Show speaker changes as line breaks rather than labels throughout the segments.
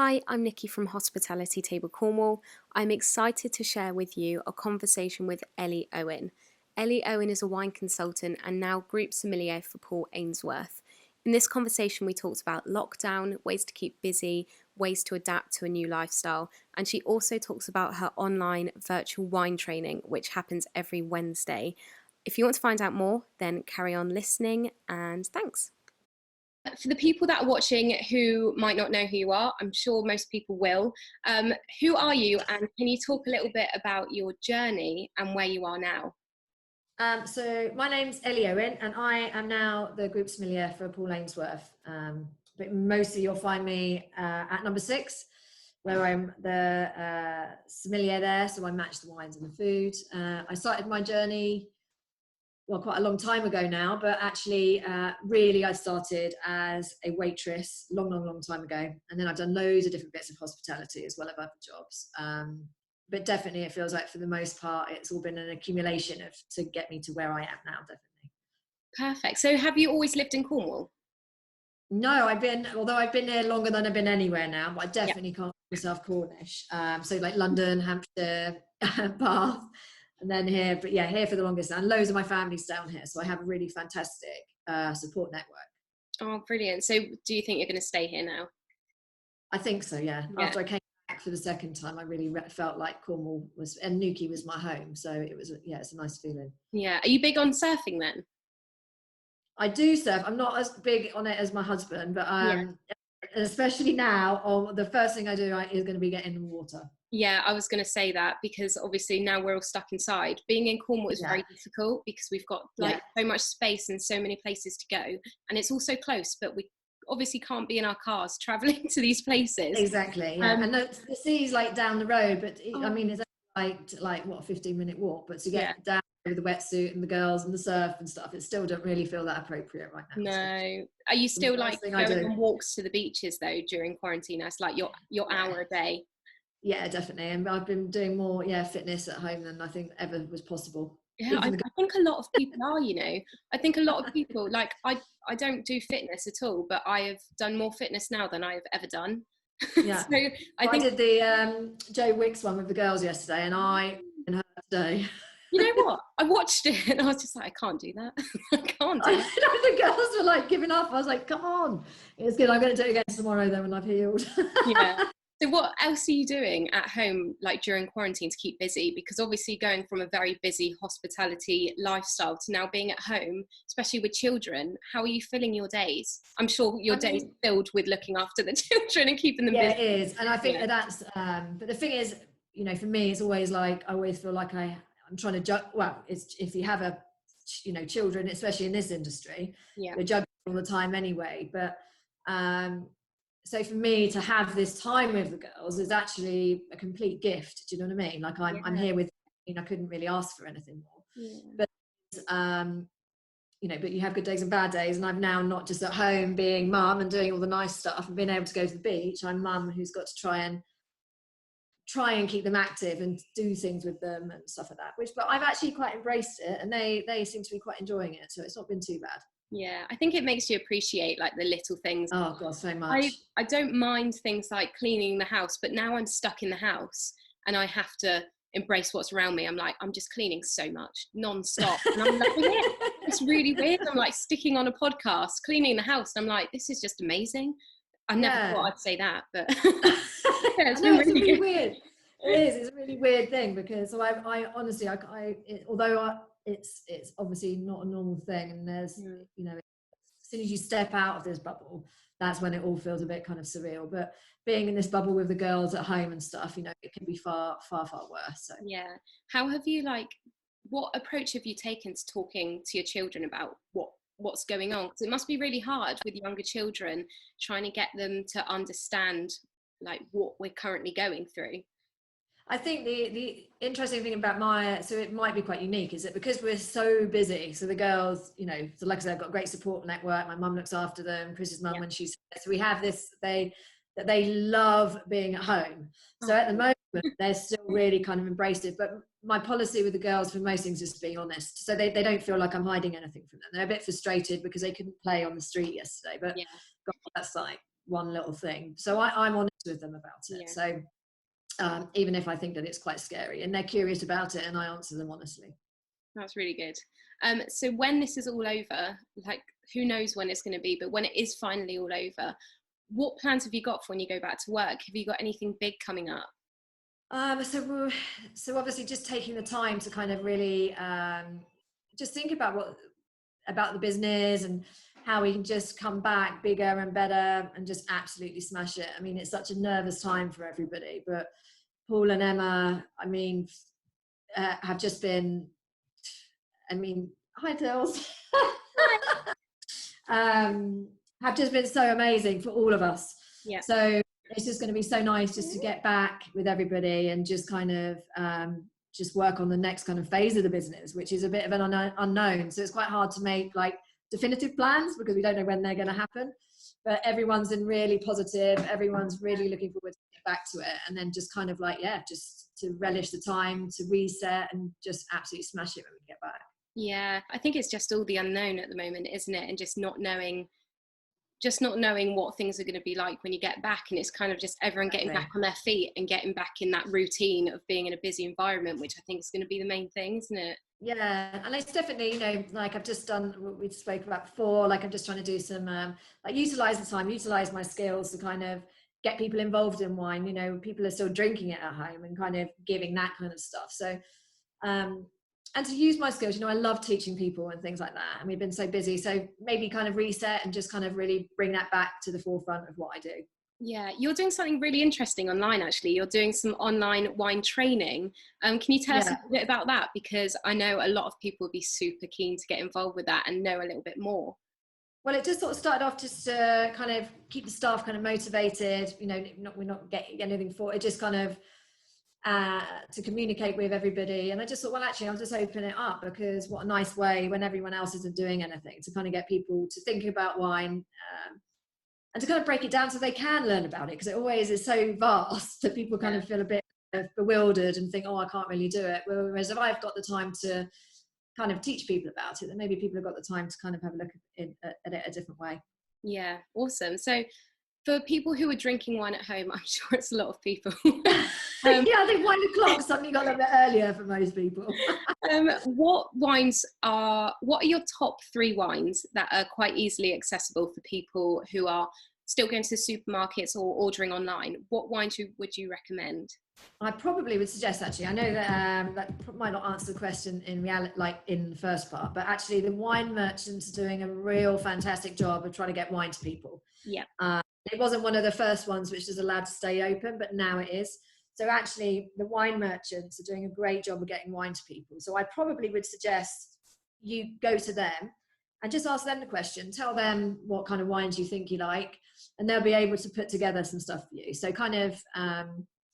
Hi, I'm Niki from Hospitality Table Cornwall. I'm excited to share with you a conversation with Elly Owen. Elly Owen is a wine consultant and now Group Sommelier for Paul Ainsworth. In this conversation, we talked about lockdown, ways to keep busy, ways to adapt to a new lifestyle, and she also talks about her online virtual wine training, which happens every Wednesday. If you want to find out more, then carry on listening, and thanks. For the people that are watching who might not know who you are, I'm sure most people will. Who are you, and can you talk a little bit about your journey and where you are now?
So my name's Elly Owen, and I am now the Group Sommelier for Paul Ainsworth. But mostly you'll find me at number 6, where I'm the sommelier there, so I match the wines and the food. I started my journey quite a long time ago now, but actually really I started as a waitress long time ago, and then I've done loads of different bits of hospitality as well as other jobs. But definitely it feels like for the most part it's all been an accumulation to get me to where I am now, definitely.
Perfect. So have you always lived in Cornwall?
No, although I've been here longer than I've been anywhere now, but I definitely can't call myself Cornish. So like London, Hampshire, Bath, and then here, but yeah, here for the longest, and loads of my family's down here, so I have a really fantastic support network.
Oh, brilliant. So do you think you're going to stay here now?
I think so, yeah. After I came back for the second time, I really felt like Cornwall and Niki was my home, so it was, it's a nice feeling.
Yeah. Are you big on surfing then?
I do surf. I'm not as big on it as my husband, but especially now, the first thing I do is going to be get in the water.
Yeah, I was going to say that because obviously now we're all stuck inside. Being in Cornwall is very difficult because we've got so much space and so many places to go, and it's also close, but we obviously can't be in our cars traveling to these places.
Exactly, yeah. And the sea's like down the road, but I mean, it's like what, a 15-minute walk, but to get down with the wetsuit and the girls and the surf and stuff, it still don't really feel that appropriate right now.
No. Are you still like going on walks to the beaches though during quarantine? That's like your hour a day.
Yeah, definitely. And I've been doing more fitness at home than I think ever was possible.
Yeah, I think a lot of people are, I think a lot of people, like I don't do fitness at all, but I have done more fitness now than I have ever done.
Yeah. So I did the Joe Wicks one with the girls yesterday, and I in her today.
You know what? I watched it and I was just like, I can't do that. I can't do that.
The girls were like giving up. I was like, come on. It's good. I'm going to do it again tomorrow then when I've healed.
Yeah. So what else are you doing at home, like during quarantine, to keep busy? Because obviously going from a very busy hospitality lifestyle to now being at home, especially with children, how are you filling your days? I'm sure your days are filled with looking after the children and keeping them busy.
Yeah, it is. And I think that's, but the thing is, for me, it's always like, I always feel like I'm trying to judge. Well, it's if you have children, especially in this industry, you're judging all the time anyway. But so for me to have this time with the girls is actually a complete gift. Do you know what I mean? Like I'm here with, I couldn't really ask for anything more. But but you have good days and bad days, and I'm now not just at home being mum and doing all the nice stuff and being able to go to the beach. I'm mum who's got to try and keep them active and do things with them and stuff like that. But I've actually quite embraced it, and they seem to be quite enjoying it, so it's not been too bad.
Yeah, I think it makes you appreciate like the little things.
Oh God, so much.
I don't mind things like cleaning the house, but now I'm stuck in the house and I have to embrace what's around me. I'm like, I'm just cleaning so much non-stop and I'm loving it. It's really weird. I'm like sticking on a podcast, cleaning the house, and I'm like, this is just amazing. I never thought I'd say that, but
it's really weird. It is. It's a really weird thing because I honestly, although it's obviously not a normal thing, and there's as soon as you step out of this bubble, that's when it all feels a bit kind of surreal. But being in this bubble with the girls at home and stuff, it can be far worse. So
yeah, how have you what approach have you taken to talking to your children about what's going on? Because it must be really hard with younger children trying to get them to understand like what we're currently going through.
I think the interesting thing about so it might be quite unique, is that because we're so busy, so the girls, so like I said, I've got a great support network. My mum looks after them, Chris's mum, when she's, so we have this, they love being at home. So at the moment, they're still really kind of embraced it. But my policy with the girls for most things is to be honest. So they don't feel like I'm hiding anything from them. They're a bit frustrated because they couldn't play on the street yesterday, but God, that's like, one little thing. So I'm honest with them about it.
Yeah.
So even if I think that it's quite scary, and they're curious about it, and I answer them honestly.
That's really good. So when this is all over, like who knows when it's going to be, but when it is finally all over, what plans have you got for when you go back to work? Have you got anything big coming up?
So obviously just taking the time to kind of really just think about the business and how we can just come back bigger and better and just absolutely smash it. I mean, it's such a nervous time for everybody, but Paul and Emma, I mean, have just been, I mean, hi Tills. Have just been so amazing for all of us.
Yeah.
So it's just going to be so nice just to get back with everybody and just kind of just work on the next kind of phase of the business, which is a bit of an unknown. So it's quite hard to make like definitive plans because we don't know when they're going to happen. But everyone's been really positive. Everyone's really looking forward to get back to it, and then just kind of like, yeah, just to relish the time, to reset, and just absolutely smash it when we get back.
Yeah, I think it's just all the unknown at the moment, isn't it? And just not knowing what things are going to be like when you get back. And it's kind of just everyone getting back on their feet and getting back in that routine of being in a busy environment, which I think is going to be the main thing, isn't it?
Yeah, and it's definitely, you know, like I've just done what we spoke about before, like I'm just trying to do some like utilize the time, utilize my skills to kind of get people involved in wine. You know, people are still drinking it at home and kind of giving that kind of stuff. So and to use my skills, you know, I love teaching people and things like that, and we've been so busy, so maybe kind of reset and just kind of really bring that back to the forefront of what I do.
Yeah, you're doing something really interesting online, actually. You're doing some online wine training. Can you tell us a bit about that? Because I know a lot of people would be super keen to get involved with that and know a little bit more.
Well, it just sort of started off just to kind of keep the staff kind of motivated, you know, we're not getting anything for it, just kind of to communicate with everybody. And I just thought, well, actually, I'll just open it up, because what a nice way when everyone else isn't doing anything to kind of get people to think about wine, and to kind of break it down so they can learn about it, because it always is so vast that people kind of feel a bit bewildered and think, oh, I can't really do it. Whereas if I've got the time to kind of teach people about it, then maybe people have got the time to kind of have a look at it a different way.
Yeah, awesome. So for people who are drinking wine at home, I'm sure it's a lot of people.
Yeah, I think 1 o'clock suddenly got a bit earlier for most people.
What are your top 3 wines that are quite easily accessible for people who are still going to the supermarkets or ordering online? What wines would you recommend?
I probably would suggest, actually, I know that that might not answer the question in reality, like in the first part, but actually the wine merchants are doing a real fantastic job of trying to get wine to people.
Yeah.
It wasn't one of the first ones which is allowed to stay open, but now it is. So actually the wine merchants are doing a great job of getting wine to people. So I probably would suggest you go to them and just ask them the question, tell them what kind of wines you think you like, and they'll be able to put together some stuff for you. So kind of,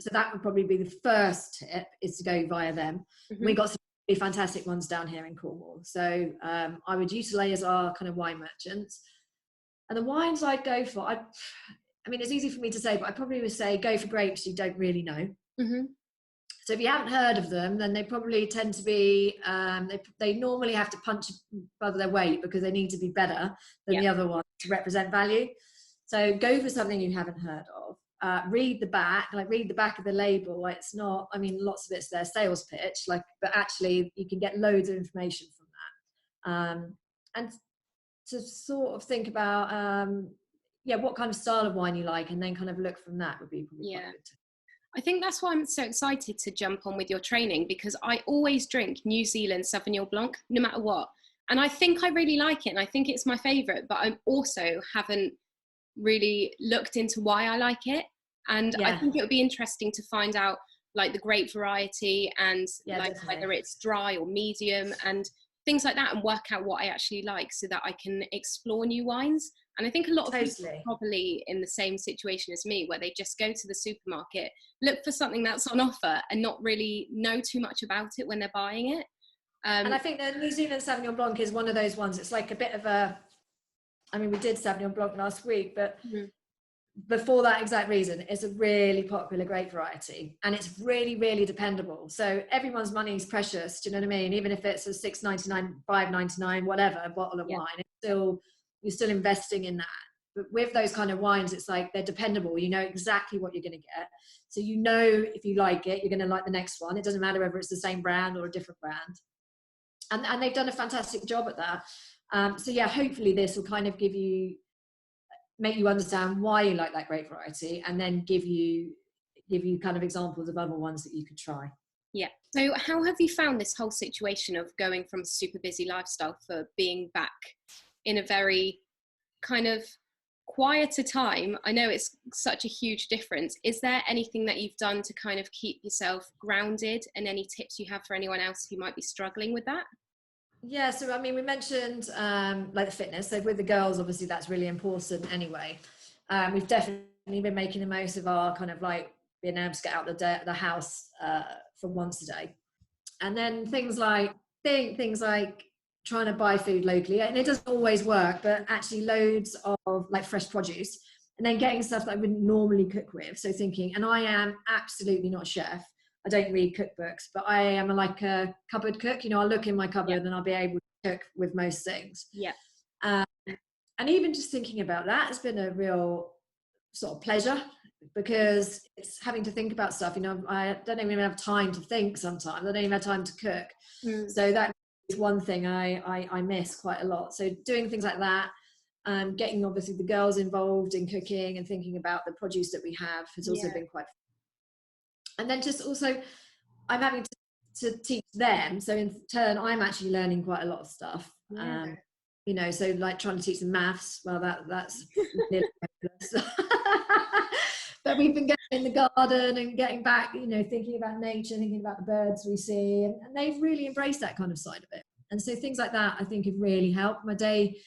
so that would probably be the first tip, is to go via them. Mm-hmm. We got some really fantastic ones down here in Cornwall. So I would utilize our kind of wine merchants. And the wines I'd go for, I mean, it's easy for me to say, but I probably would say go for grapes you don't really know. Mm-hmm. So if you haven't heard of them, then they probably tend to be, they normally have to punch above their weight because they need to be better than the other ones to represent value. So go for something you haven't heard of. Read the back of the label. Like, it's not, I mean, lots of it's their sales pitch, like, but actually you can get loads of information from that. And to sort of think about, what kind of style of wine you like, and then kind of look from that would be probably quite good.
I think that's why I'm so excited to jump on with your training, because I always drink New Zealand Sauvignon Blanc, no matter what. And I think I really like it, and I think it's my favourite, but I also haven't really looked into why I like it. And I think it would be interesting to find out like the grape variety and like definitely, whether it's dry or medium and things like that, and work out what I actually like so that I can explore new wines. And I think a lot of people are probably in the same situation as me, where they just go to the supermarket, look for something that's on offer and not really know too much about it when they're buying it.
And I think the New Zealand Sauvignon Blanc is one of those ones. It's like a bit of a, I mean, we did Sauvignon Blanc last week, but before that exact reason, it's a really popular grape variety, and it's really, really dependable. So everyone's money is precious. Do you know what I mean? Even if it's a $6.99, $5.99, whatever, a bottle of wine, it's still, you're still investing in that. But with those kind of wines, it's like they're dependable. You know exactly what you're going to get. So you know if you like it, you're going to like the next one. It doesn't matter whether it's the same brand or a different brand. And they've done a fantastic job at that. So yeah, hopefully this will kind of make you understand why you like that grape variety, and then give you kind of examples of other ones that you could try.
Yeah. So how have you found this whole situation of going from a super busy lifestyle for being back in a very kind of quieter time? I know it's such a huge difference. Is there anything that you've done to kind of keep yourself grounded, and any tips you have for anyone else who might be struggling with that?
Yeah, so I mean, we mentioned like the fitness. So with the girls, obviously that's really important anyway. We've definitely been making the most of our kind of like being able to get out the house for once a day. And then things like trying to buy food locally, and it doesn't always work, but actually loads of like fresh produce, and then getting stuff that I wouldn't normally cook with. So thinking, and I am absolutely not a chef. I don't read cookbooks, but I am like a cupboard cook. You know, I'll look in my cupboard and I'll be able to cook with most things.
Yeah.
And even just thinking about that has been a real sort of pleasure, because it's having to think about stuff. You know, I don't even have time to think sometimes. I don't even have time to cook. So that is one thing I miss quite a lot. So doing things like that, getting obviously the girls involved in cooking and thinking about the produce that we have has also been quite fun. And then just also I'm having to teach them, so in turn I'm actually learning quite a lot of stuff. You know, so like trying to teach them maths, well that's nearly hopeless. But we've been getting in the garden and getting back, you know, thinking about nature, thinking about the birds we see, and they've really embraced that kind of side of it. And so things like that I think have really helped my day.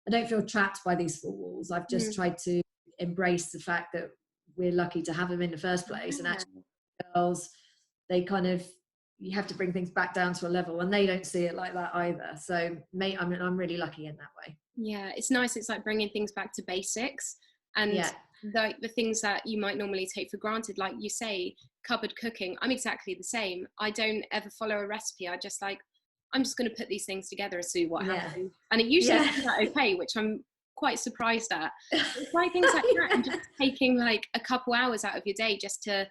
I don't feel trapped by these four walls. I've just tried to embrace the fact that we're lucky to have them in the first place. And actually girls, they kind of, you have to bring things back down to a level, and they don't see it like that either. So I'm really lucky in that way.
Yeah, it's nice. It's like bringing things back to basics, and like the things that you might normally take for granted, like you say, cupboard cooking. I'm exactly the same. I don't ever follow a recipe. I just like, I'm just going to put these things together and see what happens. And it usually comes out okay, which I'm quite surprised at. It's like things like that, and just taking like a couple hours out of your day just to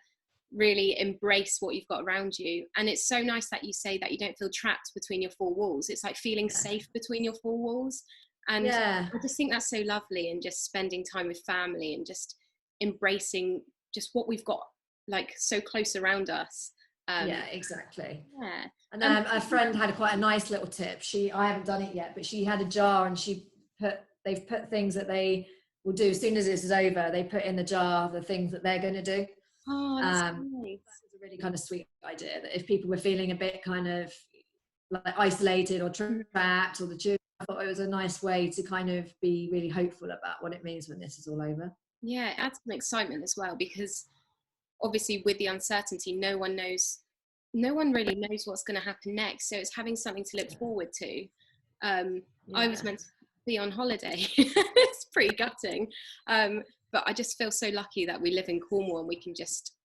really embrace what you've got around you. And it's so nice that you say that you don't feel trapped between your four walls. It's like feeling safe between your four walls. And I just think that's so lovely, and just spending time with family and just embracing just what we've got like so close around us.
Exactly. And a friend had quite a nice little tip. I haven't done it yet, but she had a jar, and they've put things that they will do as soon as this is over. They put in the jar the things that they're going to do.
Oh, that's nice.
That's a really kind of sweet idea, that if people were feeling a bit kind of like isolated or trapped or the children, I thought it was a nice way to kind of be really hopeful about what it means when this is all over.
Yeah, it adds some excitement as well, because obviously with the uncertainty, no one really knows what's going to happen next. So it's having something to look forward to. I was meant to be on holiday. It's pretty gutting. But I just feel so lucky that we live in Cornwall, and we can just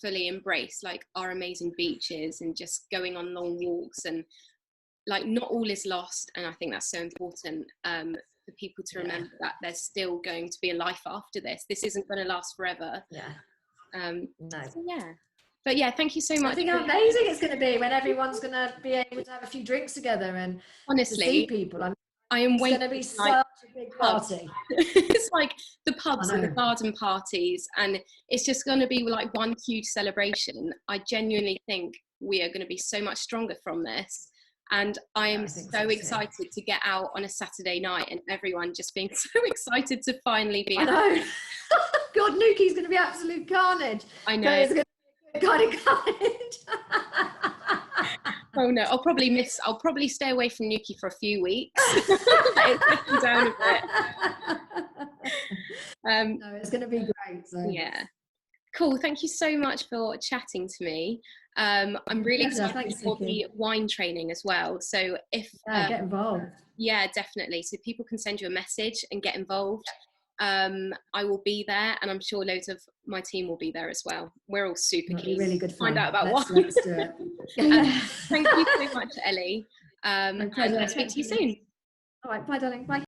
fully embrace like our amazing beaches and just going on long walks, and like not all is lost. And I think that's so important for people to remember that there's still going to be a life after this. This isn't going to last forever.
No.
So but yeah, thank you so much.
I think how amazing it's going to be when everyone's going to be able to have a few drinks together and
honestly
see people.
I am waiting.
It's going to be such a big party.
It's like the pubs and the garden parties, and it's just going to be like one huge celebration. I genuinely think we are going to be so much stronger from this, and I am so excited to get out on a Saturday night and everyone just being so excited to finally be out.
I know. God, Niki's going to be absolute carnage.
I know. It's going
to be kind of carnage.
Oh no, I'll probably stay away from Niki for a few weeks. Down a bit.
No, it's going to be great. So.
Yeah. Cool. Thank you so much for chatting to me. I'm really excited for the wine training as well. So if
get involved.
Yeah, definitely. So people can send you a message and get involved. I will be there, and I'm sure loads of my team will be there as well. We're all super keen
really good
to find out about
let's do it.
Thank you so much, Elly. And I'll speak to you soon.
All right, bye darling, bye.